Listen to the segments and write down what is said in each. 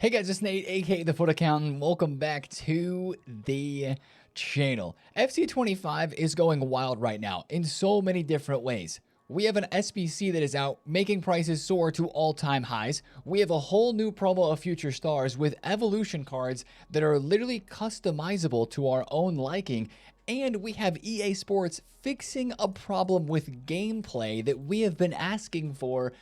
Hey guys, it's Nate, aka TheFutAccountant. Welcome back to the channel. FC25 is going wild right now in so many different ways. We have an SBC that is out, making prices soar to all-time highs. We have a whole new promo of future stars with evolution cards that are literally customizable to our own liking. And we have EA Sports fixing a problem with gameplay that we have been asking for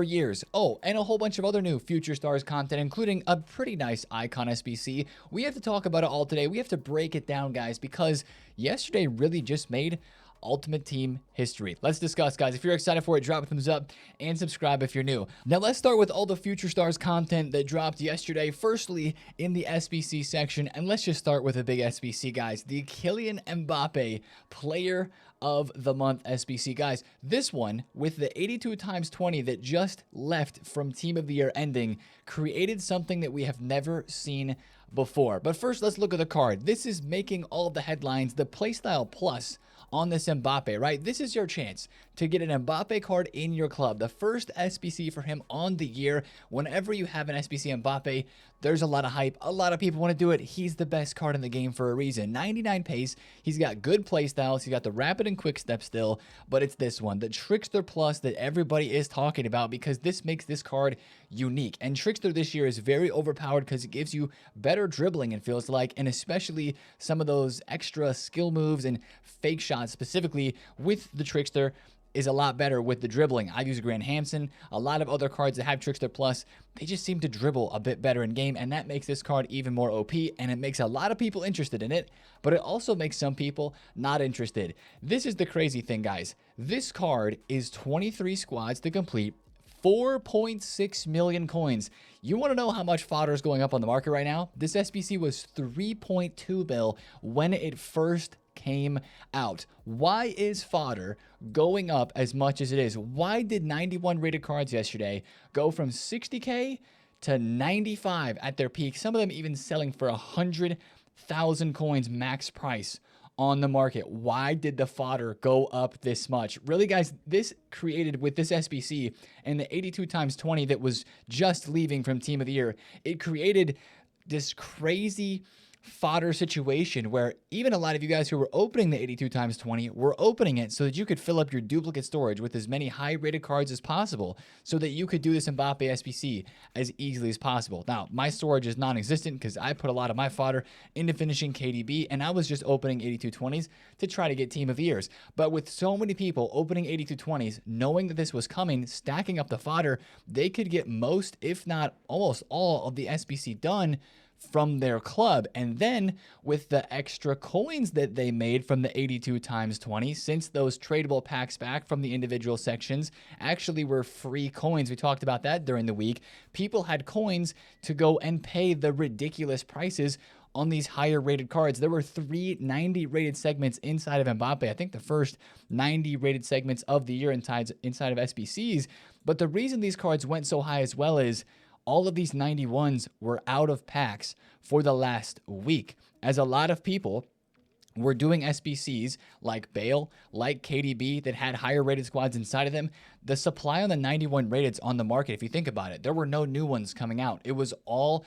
years. Oh, and a whole bunch of other new Future Stars content, including a pretty nice Icon SBC. We have to talk about it all today. We have to break it down, guys, because yesterday really just made Ultimate Team history. Let's discuss, guys. If you're excited for it, drop a thumbs up and subscribe if you're new. Now, let's start with all the Future Stars content that dropped yesterday. Firstly, in the SBC section, and let's just start with a big SBC, guys. The Kylian Mbappe Player of the Month SBC. Guys, this one with the 82x20 that just left from Team of the Year ending created something that we have never seen before. But first, let's look at the card. This is making all of the headlines, the Playstyle Plus on this Mbappe, right? This is your chance to get an Mbappe card in your club. The first SBC for him on the year. Whenever you have an SBC Mbappe, there's a lot of hype. A lot of people want to do it. He's the best card in the game for a reason. 99 pace. He's got good play styles. He's got the rapid and quick step still, but it's this one, the Trickster Plus that everybody is talking about because this makes this card unique. And Trickster this year is very overpowered because it gives you better dribbling, it feels like, and especially some of those extra skill moves and fake shots specifically with the Trickster is a lot better with the dribbling. I use Grant Hansen. A lot of other cards that have Trickster Plus, they just seem to dribble a bit better in game, and that makes this card even more OP, and it makes a lot of people interested in it, but it also makes some people not interested. This is the crazy thing, guys. This card is 23 squads to complete, 4.6 million coins. You want to know how much fodder is going up on the market right now? This SBC was 3.2 mil when it first came out. Why is fodder going up as much as it is? Why did 91 rated cards yesterday go from 60k to 95 at their peak? Some of them even selling for 100,000 coins max price on the market. Why did the fodder go up this much? Really, guys, this created with this SBC and the 82x20 that was just leaving from Team of the Year, it created this crazy fodder situation where even a lot of you guys who were opening the 82x20 were opening it so that you could fill up your duplicate storage with as many high rated cards as possible so that you could do this Mbappe SBC as easily as possible. Now, my storage is non-existent because I put a lot of my fodder into finishing KDB and I was just opening 8220s to try to get Team of the Years. But with so many people opening 8220s, knowing that this was coming, stacking up the fodder, they could get most, if not almost all of the SBC done from their club. And then with the extra coins that they made from the 82x20, since those tradable packs back from the individual sections actually were free coins, we talked about that during the week, people had coins to go and pay the ridiculous prices on these higher rated cards. There were 3 90 rated segments inside of Mbappe. I think the first 90 rated segments of the year inside of SBCs. But the reason these cards went so high as well is all of these 91s were out of packs for the last week, as a lot of people were doing SBCs like Bale, like KDB that had higher rated squads inside of them. The supply on the 91 rateds on the market, if you think about it, there were no new ones coming out. It was all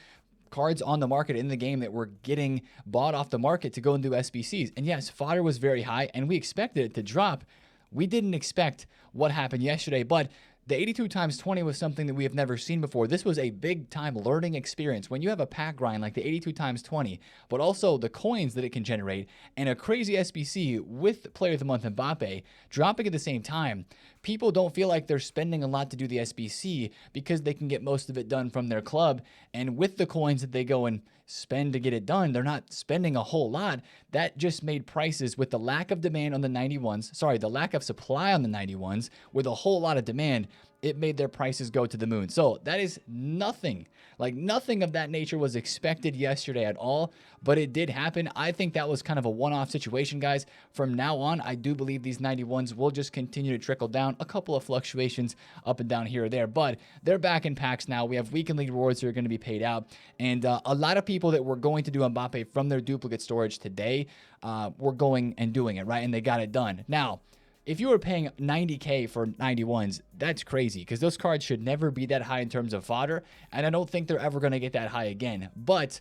cards on the market in the game that were getting bought off the market to go and do SBCs. And yes, fodder was very high and we expected it to drop. We didn't expect what happened yesterday, but the 82x20 was something that we have never seen before. This was a big time learning experience. When you have a pack grind like the 82x20, but also the coins that it can generate and a crazy SBC with Player of the Month Mbappe dropping at the same time, people don't feel like they're spending a lot to do the SBC because they can get most of it done from their club. And with the coins that they go and spend to get it done, they're not spending a whole lot. That just made prices with the lack of demand on the 91s, the lack of supply on the 91s with a whole lot of demand, it made their prices go to the moon. So that is nothing, like nothing of that nature was expected yesterday at all, but it did happen. I think that was kind of a one-off situation, guys. From now on, I do believe these 91s will just continue to trickle down, a couple of fluctuations up and down here or there, but they're back in packs now. We have weekend league rewards that are going to be paid out, and a lot of people that were going to do Mbappe from their duplicate storage today were going and doing it, right? And they got it done. Now, if you were paying 90K for 91s, that's crazy because those cards should never be that high in terms of fodder, and I don't think they're ever going to get that high again. But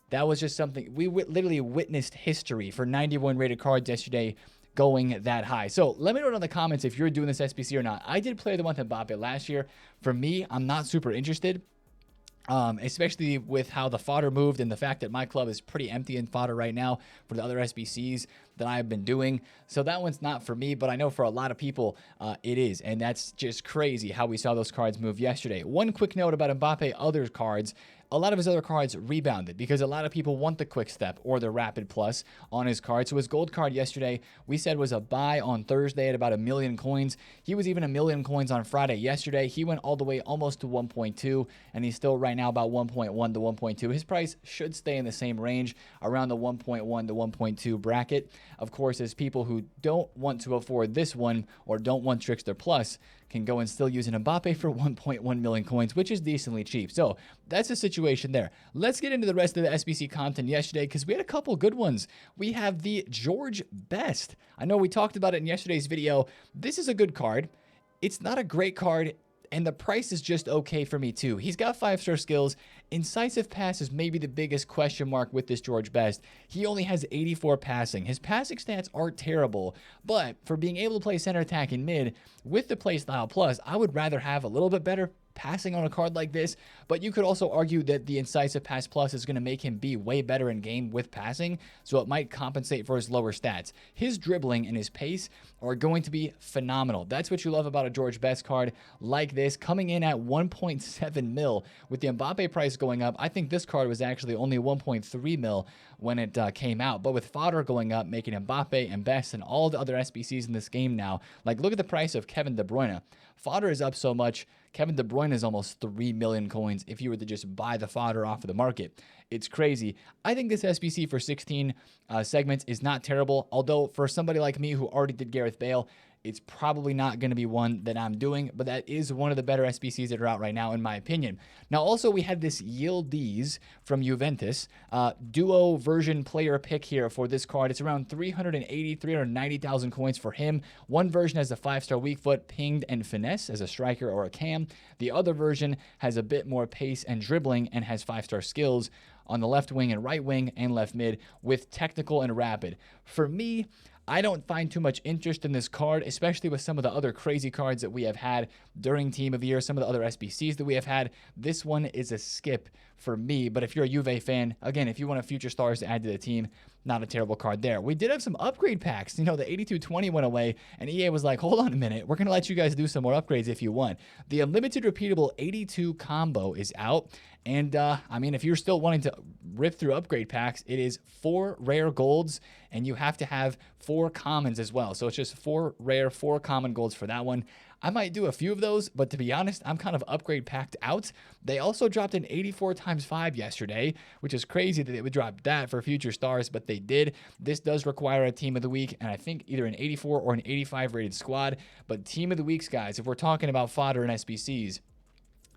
that was just something we literally witnessed history for 91 rated cards yesterday going that high. So let me know in the comments if you're doing this SBC or not. I did play the month of Mbappe last year. For me, I'm not super interested. Especially with how the fodder moved and the fact that my club is pretty empty in fodder right now for the other SBCs that I've been doing. So that one's not for me, but I know for a lot of people it is. And that's just crazy how we saw those cards move yesterday. One quick note about Mbappe, other cards. A lot of his other cards rebounded because a lot of people want the quick step or the rapid plus on his card. So his gold card yesterday, we said was a buy on Thursday at about 1 million coins. He was even 1 million coins on Friday. Yesterday, he went all the way almost to 1.2, and he's still right now about 1.1 to 1.2. His price should stay in the same range around the 1.1 to 1.2 bracket. Of course, as people who don't want to afford this one or don't want Trickster Plus can go and still use an Mbappe for 1.1 million coins, which is decently cheap. So that's the situation there. Let's get into the rest of the SBC content yesterday because we had a couple good ones. We have the George Best. I know we talked about it in yesterday's video. This is a good card. It's not a great card, and the price is just okay for me too. He's got 5-star skills. Incisive pass is maybe the biggest question mark with this George Best. He only has 84 passing. His passing stats aren't terrible, but for being able to play center attack in mid with the playstyle plus, I would rather have a little bit better passing on a card like this, but you could also argue that the incisive pass plus is going to make him be way better in game with passing, so it might compensate for his lower stats. His dribbling and his pace are going to be phenomenal. That's what you love about a George Best card like this, coming in at 1.7 mil with the Mbappe price going up. I think this card was actually only 1.3 mil when it came out, but with fodder going up, making Mbappe and Best and all the other SBCs in this game now, like look at the price of Kevin De Bruyne. Fodder is up so much. Kevin De Bruyne is almost 3 million coins if you were to just buy the fodder off of the market. It's crazy. I think this SBC for 16 segments is not terrible, although for somebody like me who already did Gareth Bale, it's probably not going to be one that I'm doing, but that is one of the better SBCs that are out right now, in my opinion. Now, also, we had this Yildiz from Juventus, duo version player pick here for this card. It's around 390,000 coins for him. One version has a 5-star weak foot, pinged, and finesse as a striker or a cam. The other version has a bit more pace and dribbling and has 5-star skills on the left wing and right wing and left mid with technical and rapid. For me, I don't find too much interest in this card, especially with some of the other crazy cards that we have had during Team of the Year, some of the other SBCs that we have had. This one is a skip for me, but if you're a Juve fan, again, if you want a future stars to add to the team, not a terrible card there. We did have some upgrade packs. You know, the 8220 went away, and EA was like, hold on a minute. We're going to let you guys do some more upgrades if you want. The unlimited repeatable 82 combo is out. And, I mean, if you're still wanting to rip through upgrade packs, it is 4 rare golds, and you have to have 4 commons as well. So it's just 4 rare, 4 common golds for that one. I might do a few of those, but to be honest, I'm kind of upgrade packed out. They also dropped an 84 times 5 yesterday, which is crazy that they would drop that for future stars, but they did. This does require a team of the week, and I think either an 84 or an 85 rated squad. But team of the weeks, guys, if we're talking about fodder and SBCs,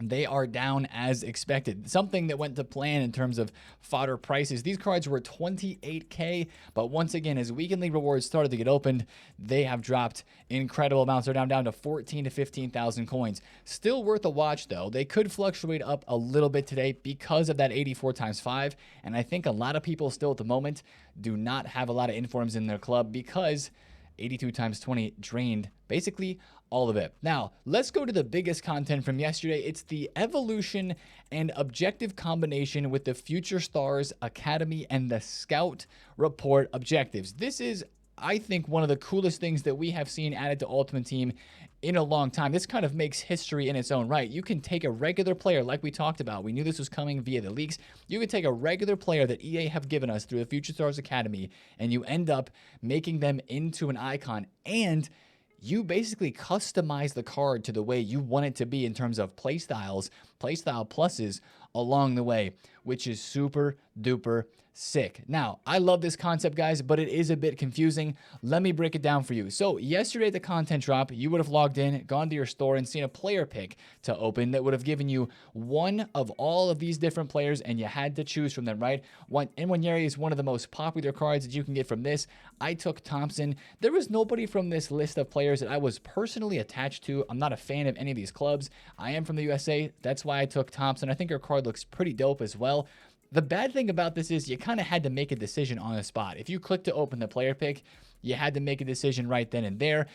they are down as expected. Something that went to plan in terms of fodder prices. These cards were 28K, but once again, as weekend league rewards started to get opened, they have dropped incredible amounts. They're down to 14 to 15,000 coins. Still worth a watch, though. They could fluctuate up a little bit today because of that 84 times 5, and I think a lot of people still at the moment do not have a lot of informs in their club because 82 times 20 drained basically all of it. Now, let's go to the biggest content from yesterday. It's the evolution and objective combination with the Future Stars Academy and the Scout Report objectives. This is, I think, one of the coolest things that we have seen added to Ultimate Team in a long time. This kind of makes history in its own right. You can take a regular player like we talked about. We knew this was coming via the leaks. You could take a regular player that EA have given us through the Future Stars Academy, and you end up making them into an icon, and you basically customize the card to the way you want it to be in terms of play styles, playstyle pluses along the way. which is super duper sick. Now, I love this concept, guys, but it is a bit confusing. Let me break it down for you. So yesterday, the content drop, you would have logged in, gone to your store, and seen a player pick to open that would have given you one of all of these different players, and you had to choose from them, right? Nwaneri is one of the most popular cards that you can get from this. I took Thompson. There was nobody from this list of players that I was personally attached to. I'm not a fan of any of these clubs. I am from the USA. That's why I took Thompson. I think her card looks pretty dope as well. The bad thing about this is you kind of had to make a decision on the spot. If you click to open the player pick, you had to make a decision right then and there.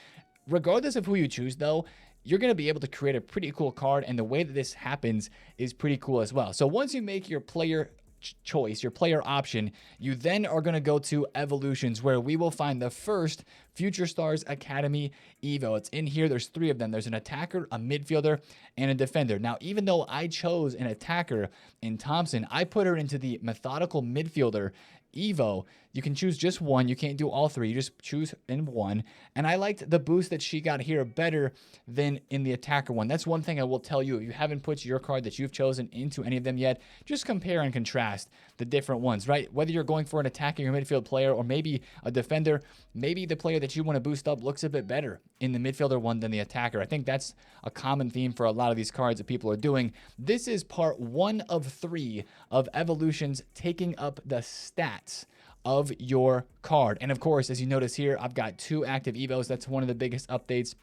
Regardless of who you choose, though, you're going to be able to create a pretty cool card, and the way that this happens is pretty cool as well. So once you make your player choice, your player option, you then are going to go to evolutions, where we will find the first Future Stars Academy Evo. It's in here. There's 3 of them. There's an attacker, a midfielder, and a defender. Now, even though I chose an attacker in Thompson, I put her into the methodical midfielder Evo. You can choose just one. You can't do all 3. You just choose in one. And I liked the boost that she got here better than in the attacker one. That's one thing I will tell you. If you haven't put your card that you've chosen into any of them yet, just compare and contrast the different ones, right? Whether you're going for an attacking or midfield player, or maybe a defender, maybe the player that you want to boost up looks a bit better in the midfielder one than the attacker. I think that's a common theme for a lot of these cards that people are doing. This is part 1 of 3 of evolutions taking up the stats of your card. And of course, as you notice here, I've got 2 active Evos. That's one of the biggest updates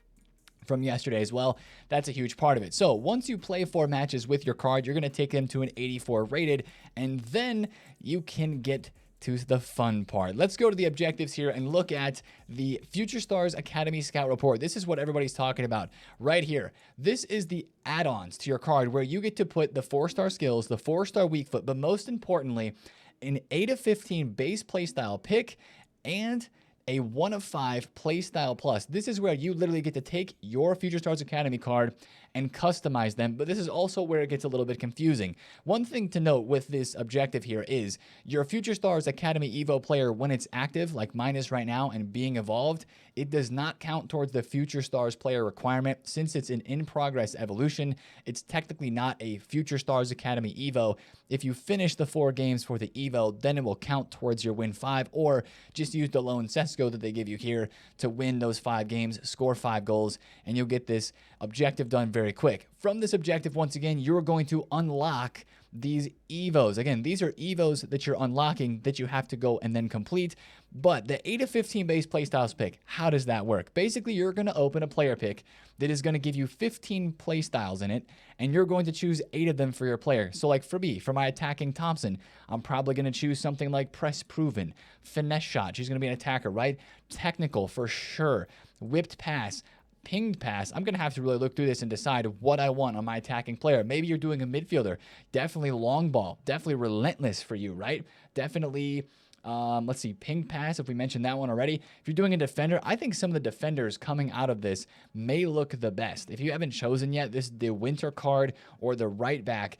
from yesterday as well. That's a huge part of it. So once you play 4 matches with your card, you're going to take them to an 84 rated, and then you can get to the fun part. Let's go to the objectives here and look at the Future Stars Academy Scout Report. This is what everybody's talking about right here. This is the add-ons to your card, where you get to put the 4-star skills, the 4-star weak foot, but most importantly, an 8 of 15 base playstyle pick, and a 1 of 5 playstyle plus. This is where you literally get to take your Future Stars Academy card and customize them, but this is also where it gets a little bit confusing. One thing to note with this objective here is your Future Stars Academy Evo player, when it's active, like mine is right now, and being evolved, it does not count towards the Future Stars player requirement. Since it's an in-progress evolution, it's technically not a Future Stars Academy Evo. If you finish the 4 games for the Evo, then it will count towards your win 5, or just use the lone Sesco that they give you here to win those 5 games, score 5 goals, and you'll get this objective done very quick. From this objective, once again, you're going to unlock these Evos. Again, these are Evos that you're unlocking that you have to go and then complete. But the 8 of 15 base playstyles pick, how does that work? Basically, you're going to open a player pick that is going to give you 15 playstyles in it, and you're going to choose 8 of them for your player. So like for me, for my attacking Thompson, I'm probably going to choose something like Press Proven, Finesse Shot. She's going to be an attacker, right? Technical for sure. Whipped Pass. Pinged pass. I'm going to have to really look through this and decide what I want on my attacking player. Maybe you're doing a midfielder. Definitely long ball. Definitely relentless for you, right? Definitely, let's see, pinged pass, if we mentioned that one already. If you're doing a defender, I think some of the defenders coming out of this may look the best. If you haven't chosen yet, this is the winter card or the right back.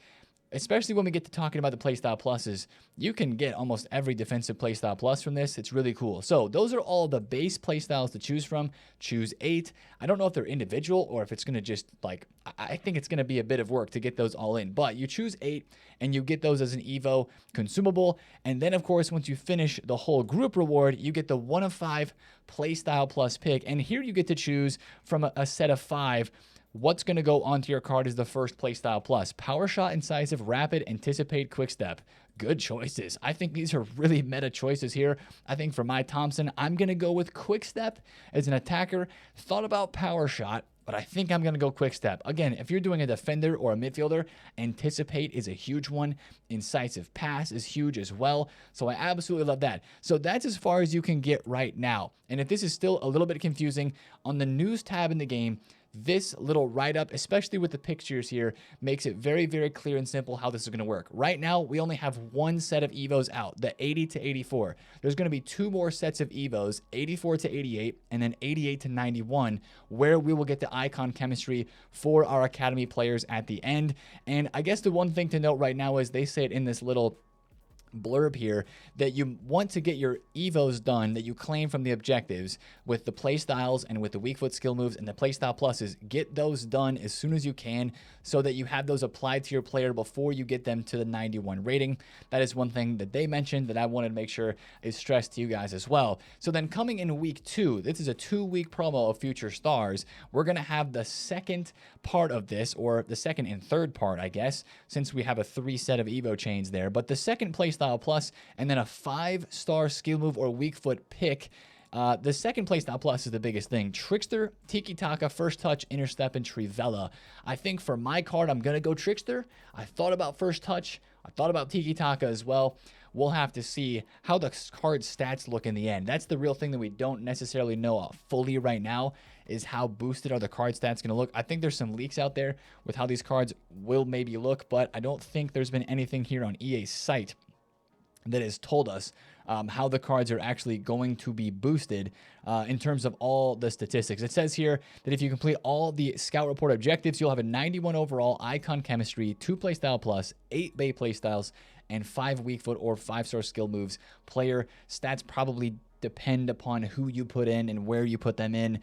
Especially when we get to talking about the playstyle pluses, you can get almost every defensive playstyle plus from this. It's really cool. So those are all the base playstyles to choose from. Choose 8. I don't know if they're individual or if it's going to just like, I think it's going to be a bit of work to get those all in. But you choose 8 and you get those as an Evo consumable. And then, of course, once you finish the whole group reward, you get the 1 of 5 playstyle plus pick. And here you get to choose from a set of 5. What's going to go onto your card is the first playstyle plus. Power Shot, Incisive, Rapid, Anticipate, Quick Step. Good choices. I think these are really meta choices here. I think for my Thompson, I'm going to go with Quick Step as an attacker. Thought about Power Shot, but I think I'm going to go Quick Step. Again, if you're doing a defender or a midfielder, Anticipate is a huge one. Incisive Pass is huge as well. So I absolutely love that. So that's as far as you can get right now. And if this is still a little bit confusing, on the news tab in the game, this little write-up, especially with the pictures here, makes it very, very clear and simple how this is going to work. Right now, we only have 1 set of Evos out, the 80 to 84. There's going to be 2 more sets of Evos, 84 to 88, and then 88 to 91, where we will get the icon chemistry for our Academy players at the end. And I guess the one thing to note right now is they say it in this little blurb here that you want to get your evos done that you claim from the objectives with the playstyles and with the weak foot skill moves and the playstyle pluses. Get those done as soon as you can so that you have those applied to your player before you get them to the 91 rating. That is one thing that they mentioned that I wanted to make sure is stressed to you guys as well. So then coming in week 2, this is a 2-week promo of Future Stars. We're going to have the second part of this, or the second and third part, I guess, since we have a 3 set of evo chains there. But the second playstyle plus, and then a 5-star skill move or weak foot pick. The second playstyle plus is the biggest thing. Trickster, Tiki Taka, First Touch, Interstep, and Trivella. I think for my card, I'm going to go Trickster. I thought about First Touch. I thought about Tiki Taka as well. We'll have to see how the card stats look in the end. That's the real thing that we don't necessarily know fully right now, is how boosted are the card stats going to look. I think there's some leaks out there with how these cards will maybe look, but I don't think there's been anything here on EA's site that has told us how the cards are actually going to be boosted in terms of all the statistics. It says here that if you complete all the Scout Report objectives, you'll have a 91 overall icon chemistry, 2 playstyle plus, 8 Bay playstyles, and 5 weak foot or 5-star skill moves. Player stats probably depend upon who you put in and where you put them in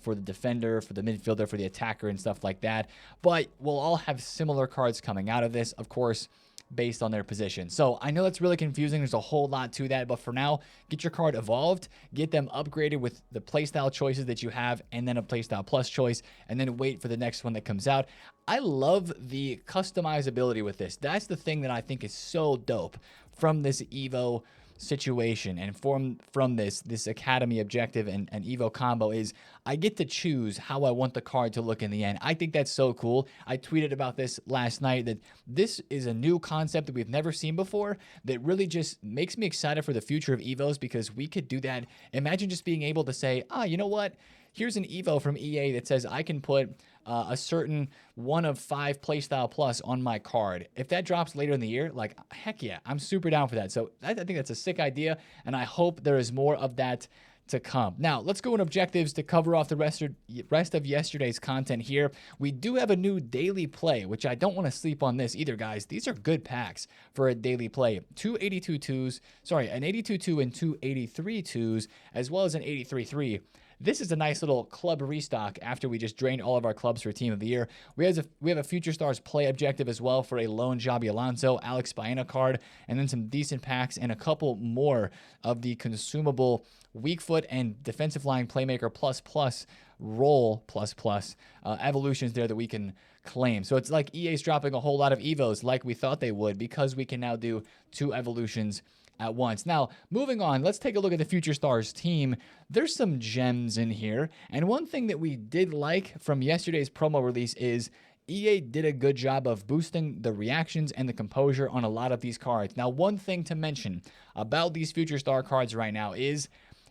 for the defender, for the midfielder, for the attacker, and stuff like that. But we'll all have similar cards coming out of this, of course, based on their position. So I know that's really confusing. There's a whole lot to that, but for now, get your card evolved, get them upgraded with the playstyle choices that you have, and then a playstyle plus choice, and then wait for the next one that comes out. I love the customizability with this. That's the thing that I think is so dope from this Evo situation and from this academy objective and evo combo is I get to choose how I want the card to look in the end. I think that's so cool. I tweeted about this last night, that this is a new concept that we've never seen before that really just makes me excited for the future of evos, because we could do that. Imagine just being able to say, you know what, here's an evo from EA that says I can put a certain 1 of 5 playstyle plus on my card. If that drops later in the year, like, heck yeah, I'm super down for that. So I think that's a sick idea, and I hope there is more of that to come. Now, let's go in objectives to cover off the rest of yesterday's content here. We do have a new daily play, which I don't want to sleep on this either, guys. These are good packs for a daily play. An 82-2 and 2 83-2s, as well as an 83-3. This is a nice little club restock after we just drained all of our clubs for Team of the Year. We have a Future Stars play objective as well for a lone Javi Alonso, Alex Baena card, and then some decent packs and a couple more of the consumable weak foot and defensive line playmaker plus roll plus evolutions there that we can claim. So it's like EA's dropping a whole lot of evos like we thought they would, because we can now do 2 evolutions at once. Now, moving on, let's take a look at the Future Stars team. There's some gems in here, and one thing that we did like from yesterday's promo release is EA did a good job of boosting the reactions and the composure on a lot of these cards. Now, one thing to mention about these Future Star cards right now is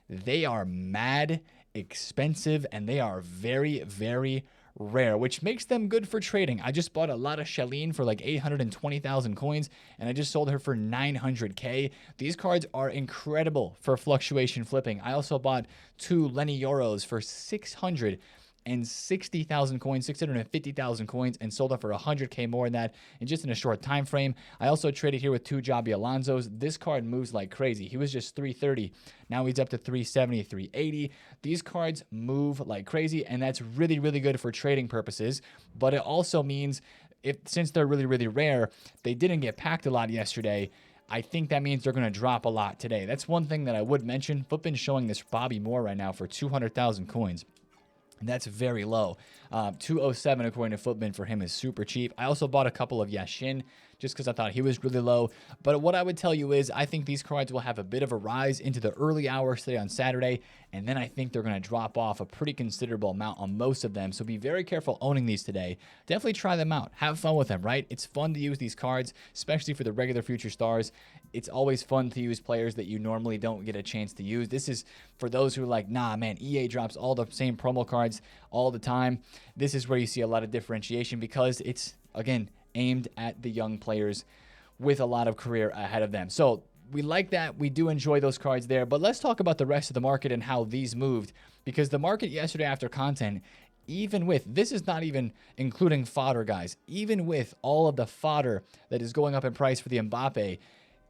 they are mad expensive, and they are very, very rare, which makes them good for trading. I just bought a lot of Shailene for like 820,000 coins, and I just sold her for 900k. These cards are incredible for fluctuation flipping. I also bought 2 Lenny Yoros for 660,000 coins, 650,000 coins, and sold them for 100k more than that in a short time frame. I also traded here with 2 Javi Alonsos. This card moves like crazy. He was just 330. Now he's up to 370, 380. These cards move like crazy, and that's really, really good for trading purposes. But it also means, since they're really, really rare, they didn't get packed a lot yesterday. I think that means they're going to drop a lot today. That's one thing that I would mention. Footbin's showing this Bobby Moore right now for 200,000 coins. And that's very low. 207 according to Footbin for him is super cheap. I also bought a couple of Yashin just because I thought he was really low. But what I would tell you is I think these cards will have a bit of a rise into the early hours today on Saturday, and then I think they're going to drop off a pretty considerable amount on most of them. So be very careful owning these today. Definitely try them out. Have fun with them, right? It's fun to use these cards, especially for the regular Future Stars. It's always fun to use players that you normally don't get a chance to use. This is for those who are like, nah, man, EA drops all the same promo cards all the time. This is where you see a lot of differentiation, because it's, again, aimed at the young players with a lot of career ahead of them. So we like that. We do enjoy those cards there. But let's talk about the rest of the market and how these moved, because the market yesterday after content, even with, this is not even including fodder, guys, even with all of the fodder that is going up in price for the Mbappe,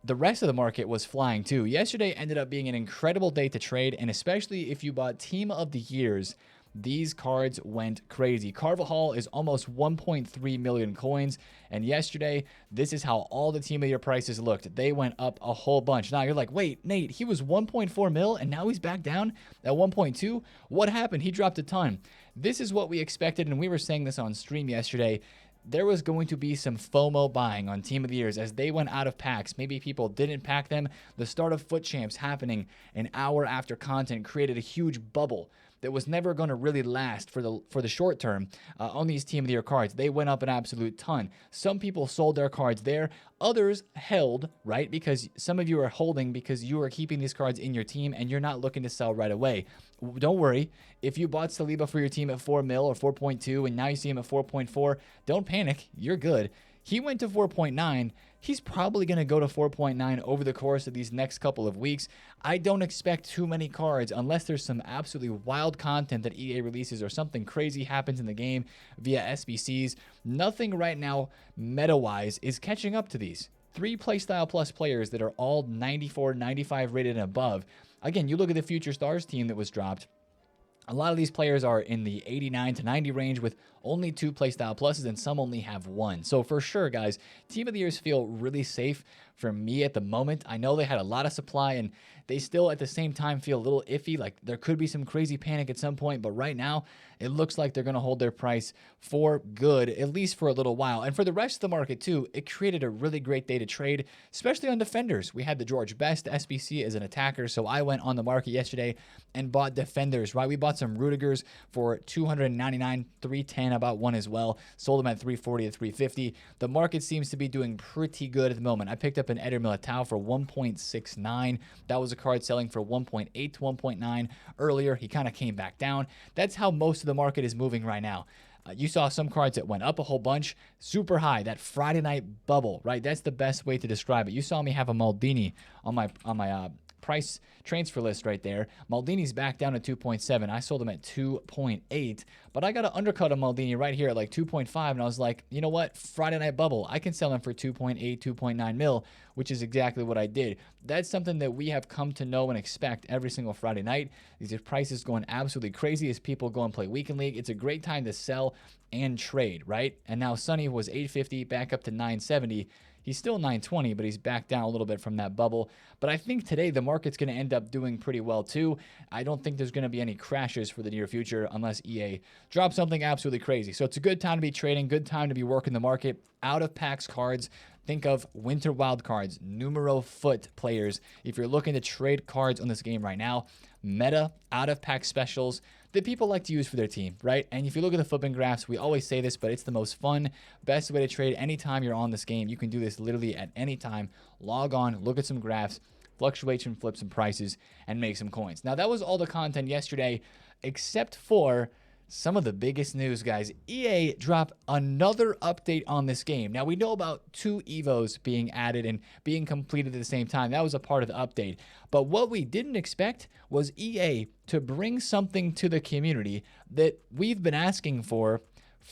the rest of the market was flying too. Yesterday ended up being an incredible day to trade, and especially if you bought Team of the Years, these cards went crazy. Carvajal is almost 1.3 million coins, and yesterday, this is how all the Team of the Year prices looked. They went up a whole bunch. Now you're like, wait, Nate, he was 1.4 mil, and now he's back down at 1.2? What happened? He dropped a ton. This is what we expected, and we were saying this on stream yesterday. There was going to be some FOMO buying on Team of the Years as they went out of packs. Maybe people didn't pack them. The start of FUT Champs happening an hour after content created a huge bubble that was never going to really last for the short term on these Team of the Year cards. They went up an absolute ton. Some people sold their cards there. Others held, right? Because some of you are holding because you are keeping these cards in your team and you're not looking to sell right away. Don't worry. If you bought Saliba for your team at 4 mil or 4.2 and now you see him at 4.4, don't panic. You're good. He went to 4.9. He's probably going to go to 4.9 over the course of these next couple of weeks. I don't expect too many cards unless there's some absolutely wild content that EA releases or something crazy happens in the game via SBCs. Nothing right now, meta-wise, is catching up to these. 3 Playstyle Plus players that are all 94, 95 rated and above. Again, you look at the Future Stars team that was dropped. A lot of these players are in the 89 to 90 range with only 2 Playstyle Pluses, and some only have 1. So for sure, guys, Team of the Years feel really safe for me at the moment. I know they had a lot of supply, and they still at the same time feel a little iffy. Like there could be some crazy panic at some point, but right now it looks like they're going to hold their price for good, at least for a little while. And for the rest of the market too, it created a really great day to trade, especially on defenders. We had the George Best SBC as an attacker, so I went on the market yesterday and bought defenders, right? We bought some Rudigers for 299, 310, about one as well. Sold them at 340 to 350. The market seems to be doing pretty good at the moment. I picked up an Eder Militao for 1.69. That was a card selling for 1.8 to 1.9 earlier. He kind of came back down. That's how most of the market is moving right now. You saw some cards that went up a whole bunch, super high, that Friday night bubble, right? That's the best way to describe it. You saw me have a Maldini on my price transfer list right there. Maldini's back down to 2.7. I sold him at 2.8, but I got to undercut a Maldini right here at like 2.5, and I was like, you know what? Friday night bubble. I can sell him for 2.8, 2.9 mil, which is exactly what I did. That's something that we have come to know and expect every single Friday night. These are prices going absolutely crazy as people go and play Weekend League. It's a great time to sell and trade, right? And now Sonny was 850, back up to 970. He's still 920, but he's back down a little bit from that bubble. But I think today the market's going to end up doing pretty well too. I don't think there's going to be any crashes for the near future unless EA drops something absolutely crazy. So it's a good time to be trading, good time to be working the market. Out of packs cards. Think of winter wild cards, numero foot players. If you're looking to trade cards on this game right now, meta, out of pack specials that people like to use for their team, right? And if you look at the flipping graphs, we always say this, but it's the most fun, best way to trade anytime you're on this game. You can do this literally at any time. Log on, look at some graphs, fluctuation, flip some prices, and make some coins. Now, that was all the content yesterday, except for some of the biggest news, guys. EA dropped another update on this game. Now, we know about 2 Evos being added and being completed at the same time. That was a part of the update. But what we didn't expect was EA to bring something to the community that we've been asking for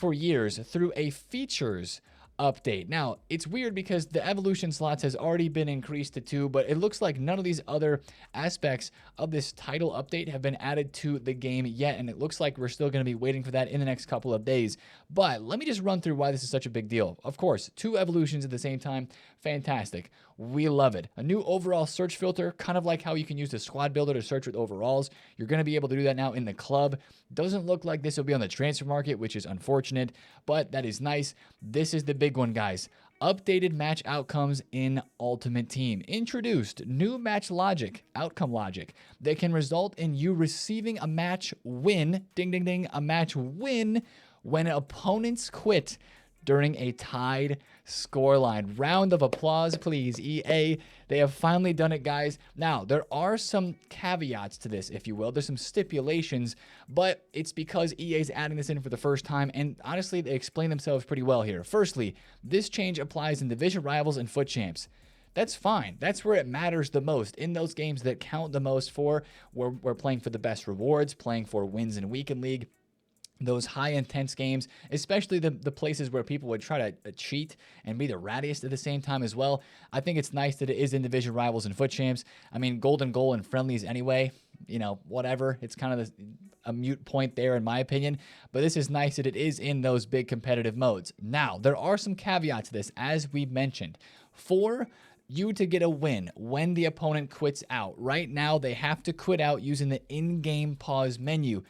years through a features update. Now, it's weird because the evolution slots has already been increased to 2, but it looks like none of these other aspects of this title update have been added to the game yet, and it looks like we're still going to be waiting for that in the next couple of days. But let me just run through why this is such a big deal. Of course, 2 evolutions at the same time, fantastic. We love it. A new overall search filter, kind of like how you can use the squad builder to search with overalls. You're going to be able to do that now in the club. Doesn't look like this will be on the transfer market, which is unfortunate, but that is nice. This is the big one, guys. Updated match outcomes in Ultimate Team. Introduced new match logic, outcome logic, that can result in you receiving a match win, ding, ding, ding, a match win when opponents quit during a tied scoreline. Round of applause, please, EA. They have finally done it, guys. Now, there are some caveats to this, if you will. There's some stipulations, but it's because EA is adding this in for the first time, and honestly, they explain themselves pretty well here. Firstly, this change applies in Division Rivals and FUT Champs. That's fine. That's where it matters the most. In those games that count the most for, we're playing for the best rewards, playing for wins in Weekend League. those high intense games, especially the places where people would try to cheat and be the rattiest at the same time as well. I think it's nice that it is in division rivals and foot champs. I mean, golden goal and friendlies anyway, whatever. It's kind of a mute point there in my opinion, but this is nice that it is in those big competitive modes. Now, there are some caveats to this, as we mentioned. For you to get a win when the opponent quits out, right now they have to quit out using the in-game pause menu.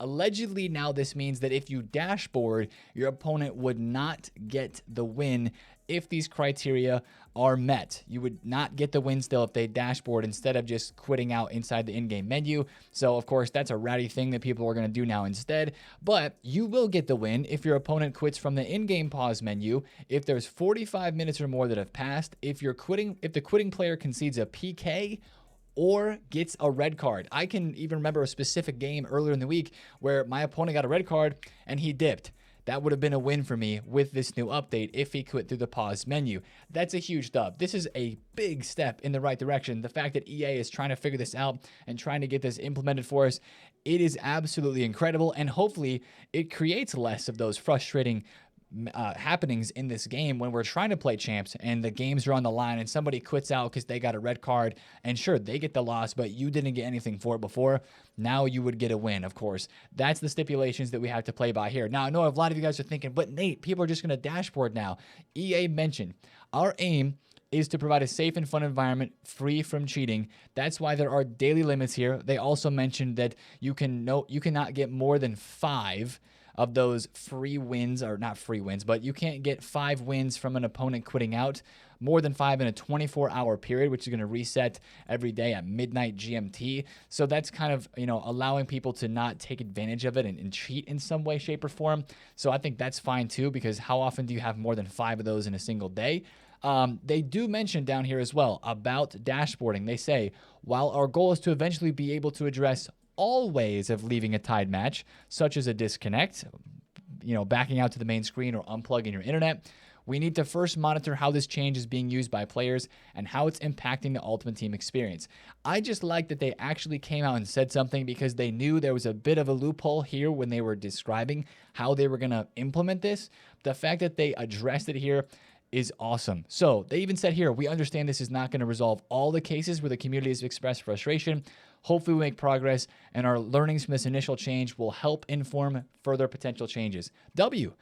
Allegedly, now this means that if you dashboard, your opponent would not get the win if these criteria are met. You would not get the win still if they dashboard instead of just quitting out inside the in-game menu. So, of course, that's a ratty thing that people are going to do now instead. But you will get the win if your opponent quits from the in-game pause menu, if there's 45 minutes or more that have passed, if the quitting player concedes a PK, or gets a red card. I can even remember a specific game earlier in the week where my opponent got a red card and he dipped. That would have been a win for me with this new update if he quit through the pause menu. That's a huge dub. This is a big step in the right direction. The fact that EA is trying to figure this out and trying to get this implemented for us, it is absolutely incredible, and hopefully it creates less of those frustrating happenings in this game when we're trying to play champs and the games are on the line and somebody quits out because they got a red card, and sure, they get the loss, but you didn't get anything for it before. Now you would get a win, of course. That's the stipulations that we have to play by here. Now, I know a lot of you guys are thinking, but Nate, people are just going to dashboard now. EA mentioned, our aim is to provide a safe and fun environment free from cheating. That's why there are daily limits here. They also mentioned that you cannot get more than 5 of those free wins, or not free wins, but you can't get 5 wins from an opponent quitting out, more than 5 in a 24-hour period, which is going to reset every day at midnight GMT. So that's kind of, allowing people to not take advantage of it and cheat in some way, shape, or form. So I think that's fine too, because how often do you have more than 5 of those in a single day? They do mention down here as well about dashboarding. They say, while our goal is to eventually be able to address all ways of leaving a tied match, such as a disconnect, backing out to the main screen or unplugging your internet, we need to first monitor how this change is being used by players and how it's impacting the Ultimate Team experience. I just like that they actually came out and said something, because they knew there was a bit of a loophole here when they were describing how they were going to implement this. The fact that they addressed it here is awesome. So they even said here, we understand this is not going to resolve all the cases where the community has expressed frustration. Hopefully we make progress, and our learnings from this initial change will help inform further potential changes. W.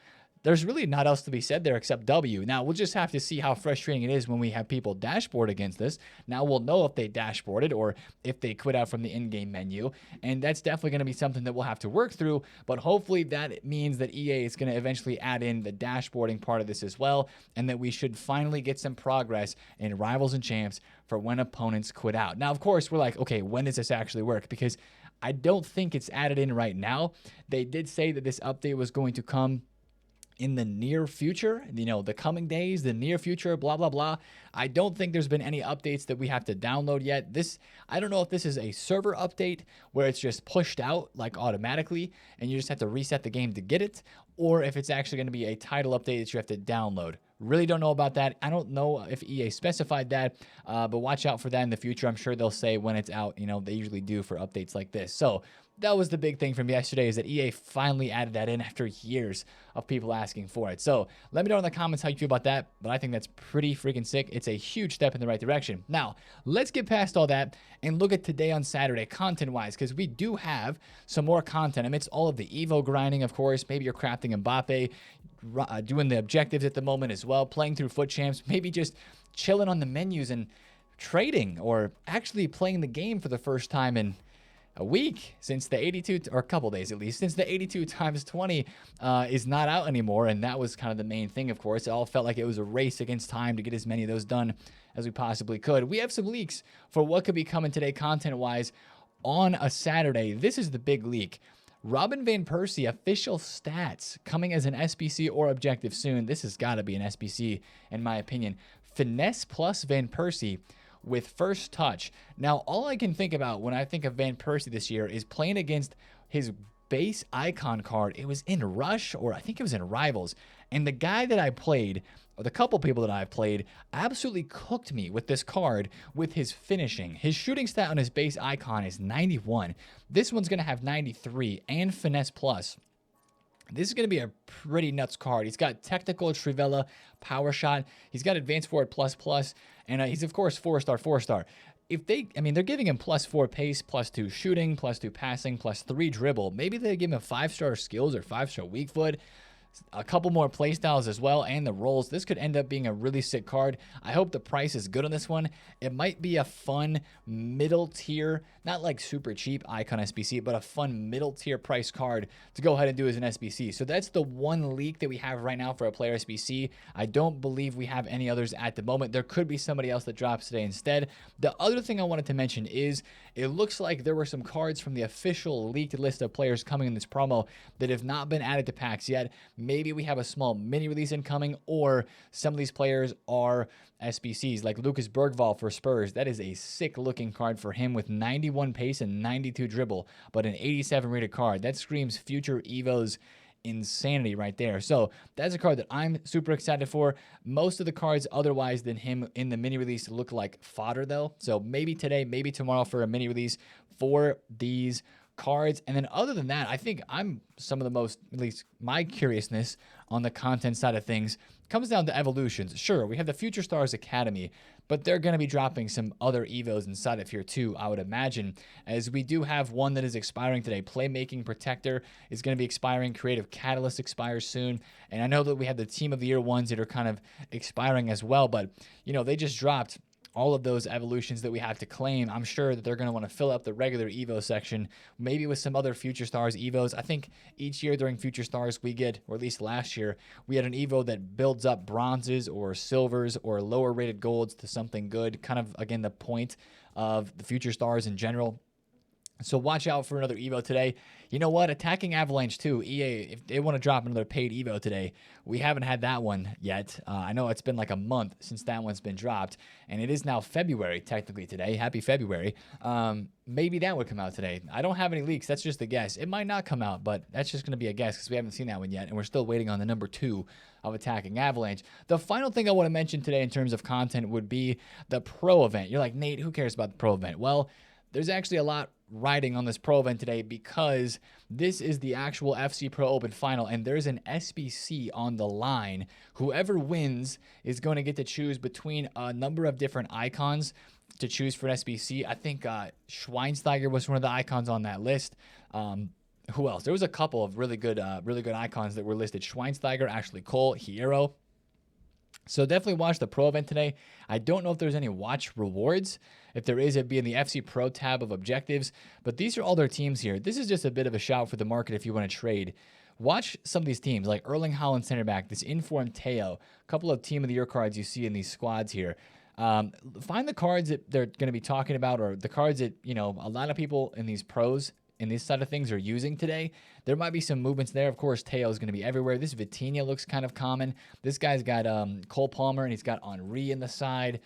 There's really not else to be said there except W. Now, we'll just have to see how frustrating it is when we have people dashboard against this. Now, we'll know if they dashboarded or if they quit out from the in-game menu, and that's definitely going to be something that we'll have to work through, but hopefully that means that EA is going to eventually add in the dashboarding part of this as well, and that we should finally get some progress in Rivals and Champs for when opponents quit out. Now, of course, we're like, okay, when does this actually work? Because I don't think it's added in right now. They did say that this update was going to come in the near future, the coming days, the near future, blah, blah, blah. I don't think there's been any updates that we have to download yet. I don't know if this is a server update where it's just pushed out like automatically and you just have to reset the game to get it, or if it's actually going to be a title update that you have to download. Really don't know about that. I don't know if EA specified that, but watch out for that in the future. I'm sure they'll say when it's out. They usually do for updates like this. So that was the big thing from yesterday, is that EA finally added that in after years of people asking for it. So let me know in the comments how you feel about that, but I think that's pretty freaking sick. It's a huge step in the right direction. Now, let's get past all that and look at today on Saturday, content-wise, because we do have some more content amidst all of the Evo grinding, of course. Maybe you're crafting Mbappe, doing the objectives at the moment as well, playing through foot champs, maybe just chilling on the menus and trading, or actually playing the game for the first time in a week, since the 82, or a couple days at least, since the 82 times 20 is not out anymore. And that was kind of the main thing, of course. It all felt like it was a race against time to get as many of those done as we possibly could. We have some leaks for what could be coming today content-wise on a Saturday. This is the big leak. Robin Van Persie official stats coming as an SBC or objective soon. This has got to be an SBC in my opinion. Finesse plus Van Persie with first touch. Now, all I can think about when I think of Van Persie this year is playing against his base icon card. It was in Rush, or I think it was in Rivals. And the guy that I played, or the couple people that I've played, absolutely cooked me with this card with his finishing. His shooting stat on his base icon is 91. This one's going to have 93 and Finesse plus. This is going to be a pretty nuts card. He's got technical Trivella, power shot. He's got advanced forward plus plus, and he's of course 4-star, 4-star. If they, I mean, they're giving him +4 pace, +2 shooting, +2 passing, +3 dribble. Maybe they give him 5-star skills or 5-star weak foot. A couple more playstyles as well, and the rolls. This could end up being a really sick card. I hope the price is good on this one. It might be a fun middle tier, not like super cheap icon SBC, but a fun middle tier price card to go ahead and do as an SBC. So that's the one leak that we have right now for a player SBC. I don't believe we have any others at the moment. There could be somebody else that drops today instead. The other thing I wanted to mention is it looks like there were some cards from the official leaked list of players coming in this promo that have not been added to packs yet. Maybe we have a small mini release incoming, or some of these players are SBCs, like Lucas Bergvall for Spurs. That is a sick looking card for him with 91 pace and 92 dribble, but an 87 rated card. That screams future Evos insanity right there. So that's a card that I'm super excited for. Most of the cards otherwise than him in the mini release look like fodder though. So maybe today, maybe tomorrow for a mini release for these cards. And then other than that, I think I'm some of the most, at least my curiousness on the content side of things comes down to evolutions. Sure, we have the Future Stars Academy, but they're going to be dropping some other Evos inside of here too, I would imagine, as we do have one that is expiring today. Playmaking Protector is going to be expiring. Creative Catalyst expires soon. And I know that we have the Team of the Year ones that are kind of expiring as well, but, you know, they just dropped all of those evolutions that we have to claim. I'm sure that they're going to want to fill up the regular Evo section, maybe with some other Future Stars Evos. I think each year during Future Stars we get, or at least last year, we had an Evo that builds up bronzes or silvers or lower rated golds to something good. Kind of, again, the point of the Future Stars in general. So watch out for another Evo today. You know what? Attacking Avalanche too. EA, if they want to drop another paid Evo today, we haven't had that one yet. I know it's been like a month since that one's been dropped, and it is now February technically today. Happy February. Maybe that would come out today. I don't have any leaks. That's just a guess. It might not come out, but that's just going to be a guess because we haven't seen that one yet, and we're still waiting on the number 2 of Attacking Avalanche. The final thing I want to mention today in terms of content would be the Pro event. You're like, Nate, who cares about the Pro event? Well, there's actually a lot riding on this Pro event today because this is the actual FC Pro Open final, and there's an SBC on the line. Whoever wins is going to get to choose between a number of different icons to choose for an SBC. I think Schweinsteiger was one of the icons on that list. Who else? There was a couple of really good icons that were listed. Schweinsteiger, Ashley Cole, Hierro. So definitely watch the Pro event today. I don't know if there's any watch rewards. If there is, it'd be in the FC Pro tab of objectives. But these are all their teams here. This is just a bit of a shout for the market if you want to trade. Watch some of these teams, like Erling Haaland center back, this Informed Teo, a couple of Team of the Year cards you see in these squads here. Find the cards that they're going to be talking about, or the cards that, you know, a lot of people in these pros in this side of things are using today. There might be some movements there. Of course, Teo is going to be everywhere. This Vitinha looks kind of common. This guy's got Cole Palmer, and he's got Henry in the side.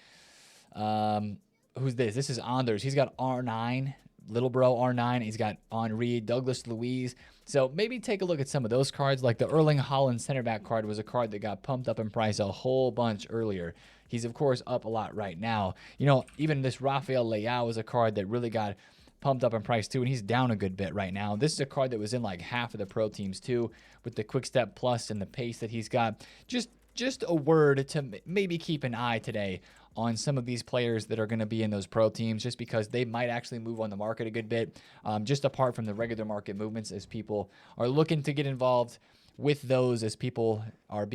Who's this? This is Anders. He's got R9, little bro R9. He's got Henry, Douglas Luiz. So maybe take a look at some of those cards. Like the Erling Haaland center back card was a card that got pumped up in price a whole bunch earlier. He's, of course, up a lot right now. You know, even this Rafael Leao is a card that really got pumped up in price too, and he's down a good bit right now. This is a card that was in like half of the pro teams too, with the quick step plus and the pace that he's got. Just a word to maybe keep an eye today on some of these players that are going to be in those pro teams, just because they might actually move on the market a good bit, just apart from the regular market movements, as people are looking to get involved with those, as people are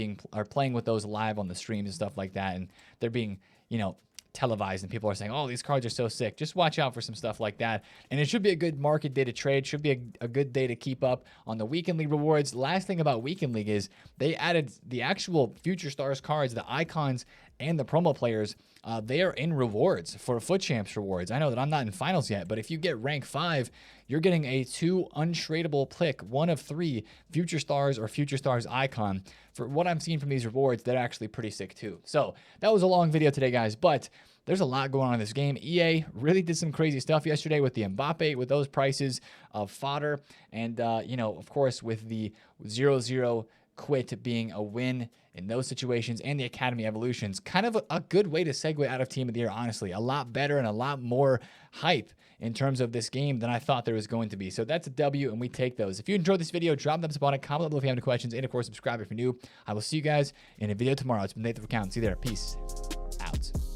playing with those live on the streams and stuff like that, and they're being, you know, televised, and people are saying, oh, these cards are so sick. Just watch out for some stuff like that. And it should be a good market day to trade. Should be a good day to keep up on the Weekend League rewards. Last thing about Weekend League is they added the actual Future Stars cards, the icons and the promo players. They are in rewards for Foot Champs rewards. I know that I'm not in finals yet, but if you get rank 5, you're getting a 2 untradeable pick, 1 of 3 Future Stars or Future Stars icon. For what I'm seeing from these rewards, they're actually pretty sick too. So that was a long video today, guys, but there's a lot going on in this game. EA really did some crazy stuff yesterday with the Mbappe, with those prices of fodder, and, you know, of course, with the 0-0 Quit being a win in those situations, and the Academy Evolutions. Kind of a good way to segue out of Team of the Year, honestly. A lot better and a lot more hype in terms of this game than I thought there was going to be. So that's a W, and we take those. If you enjoyed this video, drop a thumbs up on it, comment below if you have any questions, and of course, subscribe if you're new. I will see you guys in a video tomorrow. It's been TheFutAccountant. See you there. Peace out.